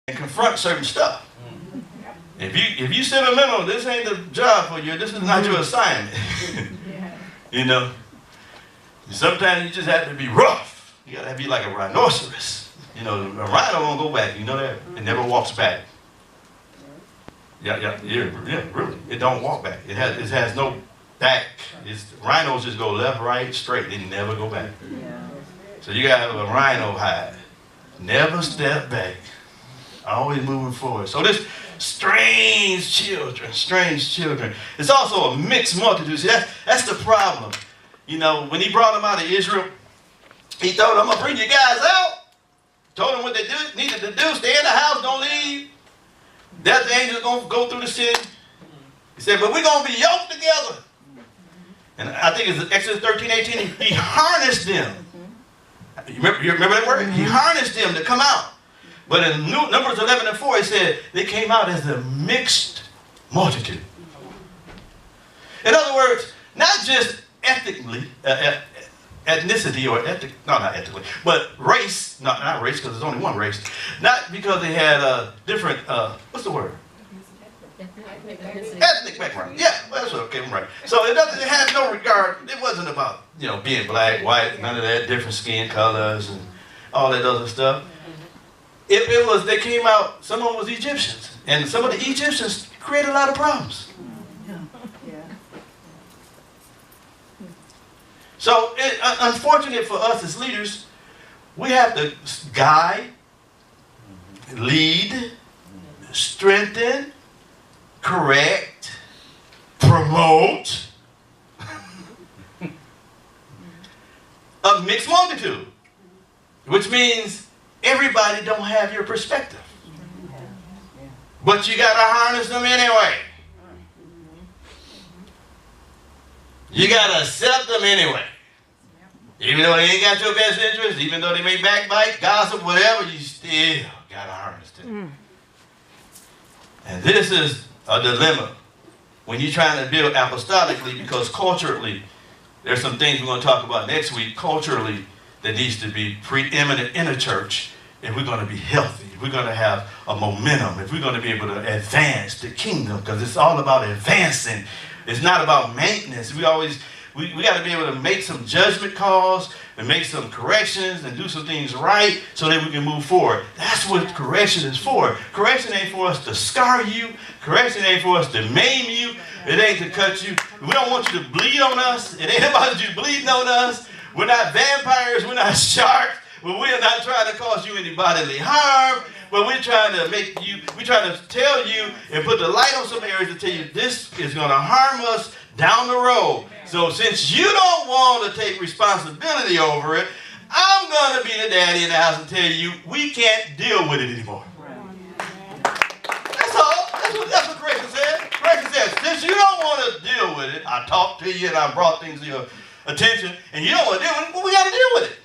and confront certain stuff. If you sentimental, this ain't the job for you. This is not your assignment. You know. Sometimes you just have to be rough. You gotta be like a rhinoceros. You know, a rhino won't go back. You know that? It never walks back. Yeah, really. It don't walk back. It has no back. Rhinos just go left, right, straight. They never go back. So you gotta have a rhino hide. Never step back. Always moving forward. So this strange children. It's also a mixed multitude. See, that's the problem. You know, when he brought them out of Israel, he told them, I'm going to bring you guys out. Told them what they needed to do. Stay in the house, don't leave. That the angels going to go through the city. He said, but we're going to be yoked together. And I think it's Exodus 13:18. He harnessed them. You remember that word? He harnessed them to come out. But in Numbers 11:4, it said they came out as a mixed multitude. In other words, not just ethnically, ethnicity or not ethnically, but race, not race because there's only one race. Not because they had different, what's the word? Ethnic background. Yeah, well, that's okay, I'm right. So it had no regard. It wasn't about, you know, being black, white, none of that, different skin colors and all that other stuff. It was, they came out, some of them was Egyptians. And some of the Egyptians created a lot of problems. So, unfortunate for us as leaders, we have to guide, lead, strengthen, correct, promote a mixed multitude, which means everybody don't have your perspective. But you got to harness them anyway. You got to accept them anyway. Even though they ain't got your best interest, even though they may backbite, gossip, whatever, you still got to harness them. And this is a dilemma when you're trying to build apostolically, because culturally, there's some things we're going to talk about next week, culturally, that needs to be preeminent in a church if we're going to be healthy, if we're going to have a momentum, if we're going to be able to advance the kingdom, because it's all about advancing. It's not about maintenance. We got to be able to make some judgment calls and make some corrections and do some things right so that we can move forward. That's what correction is for. Correction ain't for us to scar you. Correction ain't for us to maim you. It ain't to cut you. We don't want you to bleed on us. It ain't about you bleeding on us. We're not vampires. We're not sharks. But we're not trying to cause you any bodily harm. But we're trying to tell you and put the light on some areas to tell you this is going to harm us down the road. So since you don't want to take responsibility over it, I'm going to be the daddy in the house and tell you we can't deal with it anymore. That's all. That's what correction says. Correction says, since you don't want to deal with it, I talked to you and I brought things to your attention, and you don't want to deal with it, well, we got to deal with it.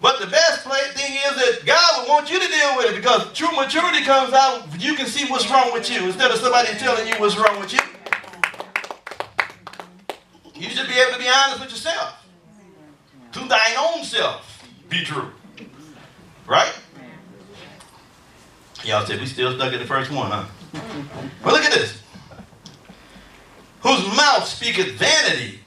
But the best thing is that God will want you to deal with it, because true maturity comes out, you can see what's wrong with you instead of somebody telling you what's wrong with you. You should be able to be honest with yourself. To thine own self be true. Right? Y'all said we still stuck at the first one, huh? But look at this. Whose mouth speaketh vanity,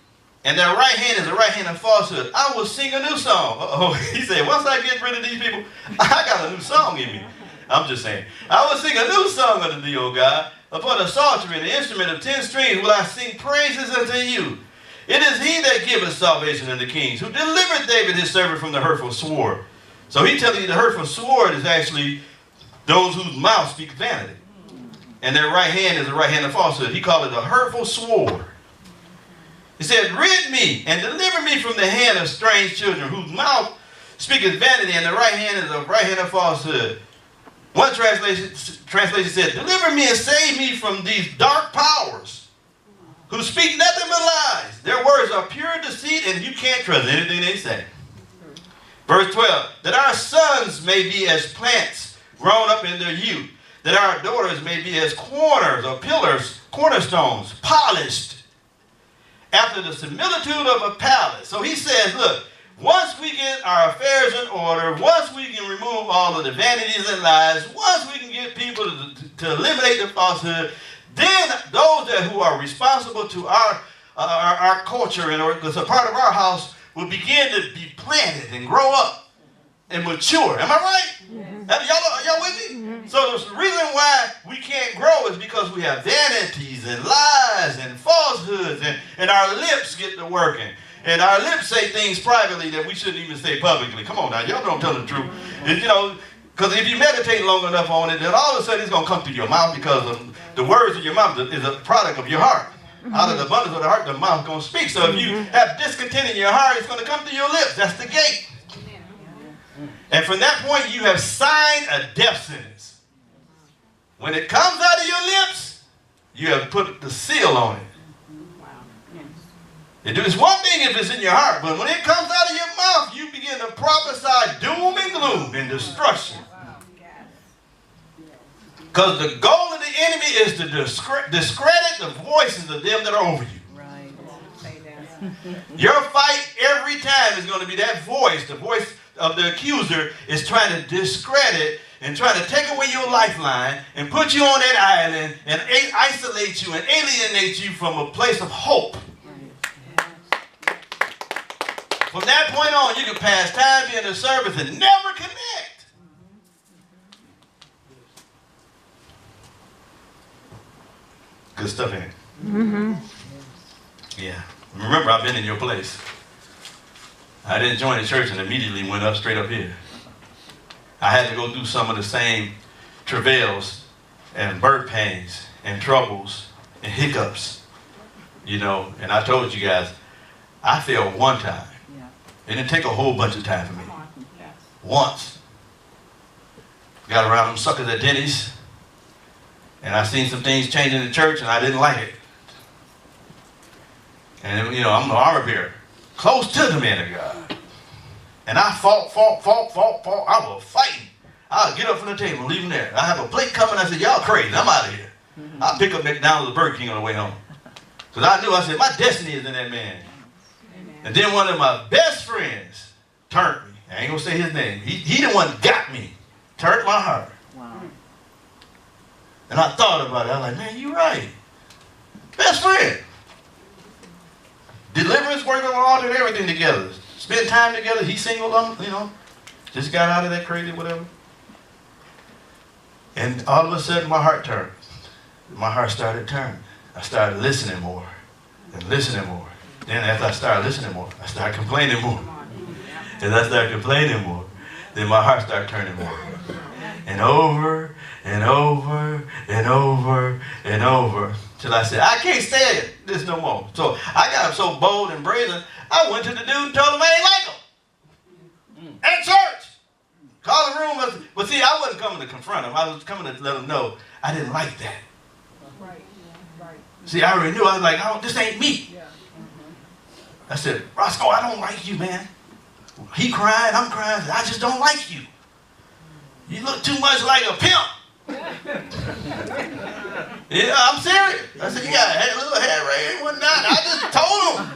and their right hand is the right hand of falsehood. I will sing a new song. He said, once I get rid of these people, I got a new song in me. I'm just saying. I will sing a new song unto thee, O God. Upon a psaltery and the instrument of 10 strings will I sing praises unto you. It is he that giveth salvation unto kings, who delivered David his servant from the hurtful sword. So he telling you the hurtful sword is actually those whose mouth speak vanity. And their right hand is the right hand of falsehood. He called it a hurtful sword. He said, rid me and deliver me from the hand of strange children, whose mouth speaketh vanity, and the right hand is the right hand of falsehood. One translation said, deliver me and save me from these dark powers, who speak nothing but lies. Their words are pure deceit, and you can't trust anything they say. Verse 12, that our sons may be as plants grown up in their youth, that our daughters may be as corners or pillars, cornerstones, polished after the similitude of a palace. So he says, look, once we get our affairs in order, once we can remove all of the vanities and lies, once we can get people to eliminate the falsehood, then those who are responsible to our culture and as a part of our house will begin to be planted and grow up and mature. Am I right? Y'all with me? So the reason why we can't grow is because we have vanities and lies and falsehoods, and our lips get to working. And our lips say things privately that we shouldn't even say publicly. Come on now, y'all don't tell the truth. You know, because if you meditate long enough on it, then all of a sudden it's going to come through your mouth, because of the words of your mouth is a product of your heart. Out of the abundance of the heart, the mouth is going to speak. So if you have discontent in your heart, it's going to come through your lips. That's the gate. And from that point, you have signed a death sentence. When it comes out of your lips, you have put the seal on it. It's one thing if it's in your heart, but when it comes out of your mouth, you begin to prophesy doom and gloom and destruction. Because the goal of the enemy is to discredit the voices of them that are over you. Right. Your fight every time is going to be that voice. The voice of the accuser is trying to discredit and trying to take away your lifeline and put you on that island and isolate you and alienate you from a place of hope. From that point on, you can pass time being in service and never connect. Good stuff, ain't it? Yeah. Remember, I've been in your place. I didn't join the church and immediately went up straight up here. I had to go through some of the same travails and birth pains and troubles and hiccups, you know. And I told you guys, I failed one time. It didn't take a whole bunch of time for me. Once. Got around them suckers at Denny's, and I seen some things change in the church, and I didn't like it. And, you know, I'm the armor bearer, close to the man of God. And I fought. I was fighting. I'll get up from the table, leave him there. I have a plate coming. I said, y'all crazy. I'm out of here. I'll pick up McDonald's or Burger King on the way home. Because I said, my destiny is in that man. And then one of my best friends turned me. I ain't going to say his name. He the one got me. Turned my heart. Wow. And I thought about it. I was like, man, you right. Best friend. Deliverance, working on all and everything together. Spend time together. He single, you know. Just got out of that crazy whatever. And all of a sudden, my heart turned. My heart started turning. I started listening more and listening more. Then after I started listening more, I started complaining more. As I started complaining more, then my heart started turning more. And over and over and over and over. Till I said, I can't stand this no more. So I got so bold and brazen, I went to the dude and told him I ain't like him. At church. Called the room. But see, I wasn't coming to confront him. I was coming to let him know I didn't like that. Right. See, I already knew. I was like, oh, this ain't me. I said, Roscoe, I don't like you, man. He crying, I'm crying. I just don't like you. You look too much like a pimp. Yeah, I'm serious. I said, you got a little hair right here and whatnot. I just told him.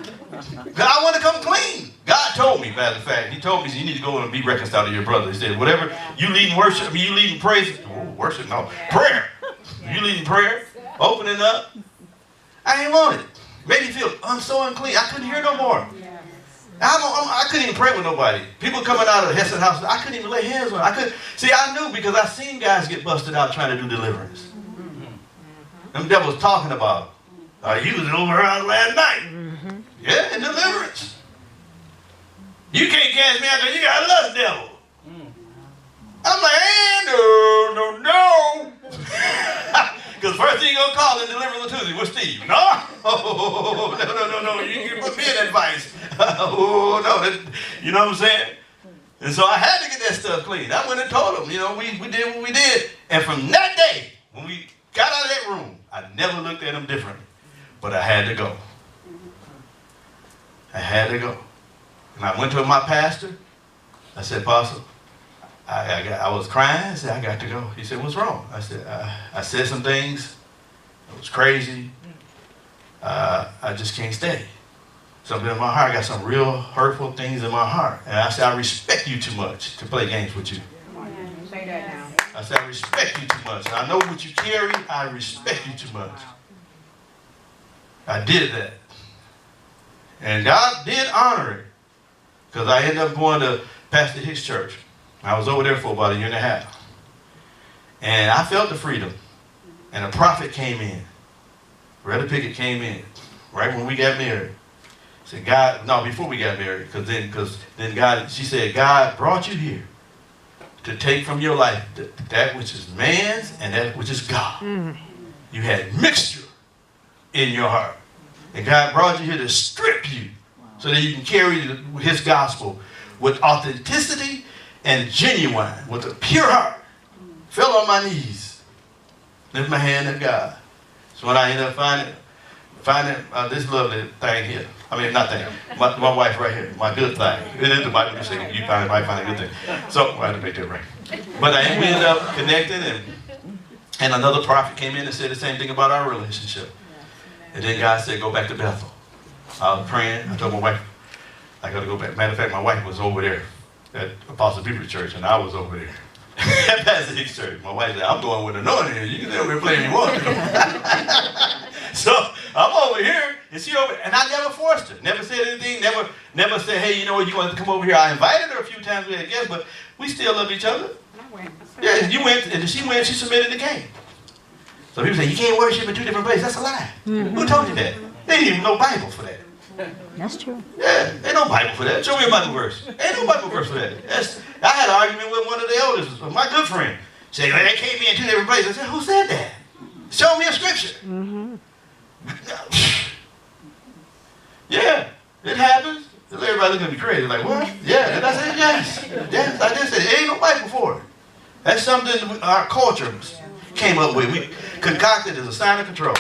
Because I want to come clean. God told me, matter of fact. He told me, you need to go and be reconciled to your brother. He said, whatever you lead in worship, you lead in praise. Oh, worship, no. Prayer. You lead in prayer, opening up. I ain't want it. Made me feel so unclean. I couldn't hear no more. I couldn't even pray with nobody. People coming out of the Hesed house, I couldn't even lay hands on. I knew because I seen guys get busted out trying to do deliverance. Them devils talking about, you was over here last night. Yeah, in deliverance. You can't cast me out there. You got a lust devil. I'm like, no. Because first thing you're going to call in Deliverance on Tuesday, what's Steve? No. You can put me in advice. You know what I'm saying? And so I had to get that stuff clean. I went and told them, we did what we did. And from that day, when we got out of that room, I never looked at them differently. But I had to go. And I went to my pastor. I said, Pastor, I was crying. I said, I got to go. He said, what's wrong? I said, I said some things. It was crazy. I just can't stay. something in my heart. I got some real hurtful things in my heart. And I said, I respect you too much to play games with you. Say that now. I said, I respect you too much. I know what you carry. I respect you too much. I did that. And God did honor it. Because I ended up going to Pastor Hicks' church. I was over there for about 1.5 years. And I felt the freedom. And a prophet came in. Brother Pickett came in right when we got married. Said, God, no, before we got married, because then God, she said, God brought you here to take from your life that which is man's and that which is God. You had mixture in your heart. And God brought you here to strip you so that you can carry his gospel with authenticity and genuine, with a pure heart. Fell on my knees, lift my hand at God. So when I ended up finding this lovely thing here. I mean, not thing. My wife right here. My good thing. It is the Bible. You say you might find a good thing. So I had to make that right. But we ended up connecting, and another prophet came in and said the same thing about our relationship. And then God said, go back to Bethel. I was praying. I told my wife, I got to go back. Matter of fact, my wife was over there at Apostle Beaver Church, and I was over there at Pastor Hicks Church. My wife said, I'm going with anointing. You can stay over here playing you want to. So I'm over here, and she over, and I never forced her. Never said anything. Never said, hey, you know what, you want to come over here. I invited her a few times, we had guests, but we still love each other. Yeah, you went, and she went, she submitted the game. So people say, you can't worship in 2 different places. That's a lie. Who told you that? There ain't even no Bible for that. That's true. Yeah, ain't no Bible for that. Show me a Bible verse. Ain't no Bible verse for that. I had an argument with one of the elders, my good friend. She said, well, they can't be in 2 different places. I said, who said that? Show me a scripture. Yeah, it happens. Everybody looking at me crazy, like, what? Yeah, and I said, yes. Yes, I did say it. Ain't no Bible for it. That's something our culture came up with. We concocted as a sign of control.